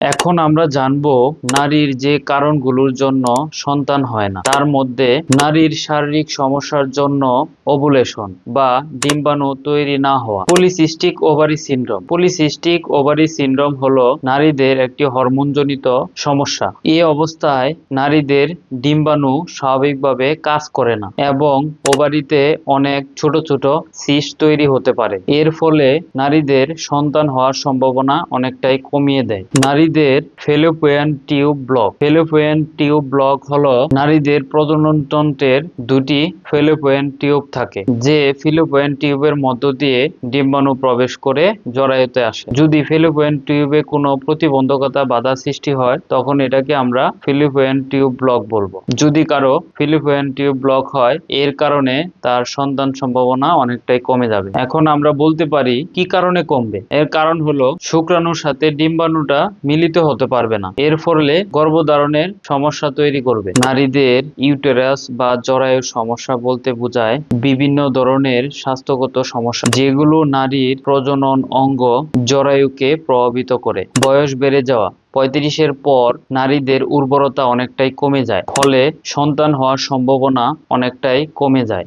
এখন আমরা জানব নারীর যে কারণগুলোর জন্য সন্তান হয় না। তার মধ্যে নারীর শারীরিক সমস্যার জন্য ওভুলেশন বা ডিম্বাণু তৈরি না হওয়া। Polycystic ovary syndrome. Polycystic ovary syndrome হলো নারীদের একটি হরমোনজনিত সমস্যা। এই অবস্থায় নারীদের ডিম্বাণু স্বাভাবিকভাবে কাজ করে না এবং ওভারিতে অনেক ছোট ছোট সিস্ট তৈরি হতে পারে। এর ফলে নারীদের সন্তান হওয়ার সম্ভাবনা অনেকটাই কমিয়ে দেয়। নারীদের Fallopian tube block. Fallopian tube block হলো নারীদের প্রজননতন্ত্রের দুটি ফ্যালোপিয়ান টিউব থাকে, যে ফ্যালোপিয়ান টিউবের মধ্য দিয়ে ডিম্বাণু প্রবেশ করে জরায়ুতে আসে। যদি ফ্যালোপিয়ান টিউবে কোনো প্রতিবন্ধকতা বাধা সৃষ্টি হয়, তখন এটাকে আমরা ফ্যালোপিয়ান টিউব ব্লক বলবো। যদি কারো ফ্যালোপিয়ান টিউব ব্লক হয়, এর কারণে তার সন্তান সম্ভাবনা অনেকটাই কমে যাবে। এখন আমরা বলতে পারি কি কারণে কমবে। এর কারণ হলো শুক্রাণুর সাথে ডিম্বাণুটা মিলিত হতে পারবে না, এর ফলে গর্ভধারণের সমস্যা তৈরি করবে। নারীদের ইউটেরাস বা জরায়ুর সমস্যা বলতে বোঝায় বিভিন্ন ধরনের স্বাস্থ্যগত সমস্যা, যেগুলো নারীর প্রজনন অঙ্গ জরায়ুকে প্রভাবিত করে। বয়স বেড়ে যাওয়া। 35-এর পর নারীদের উর্বরতা অনেকটাই কমে যায়, ফলে সন্তান হওয়ার সম্ভাবনা অনেকটাই কমে যায়।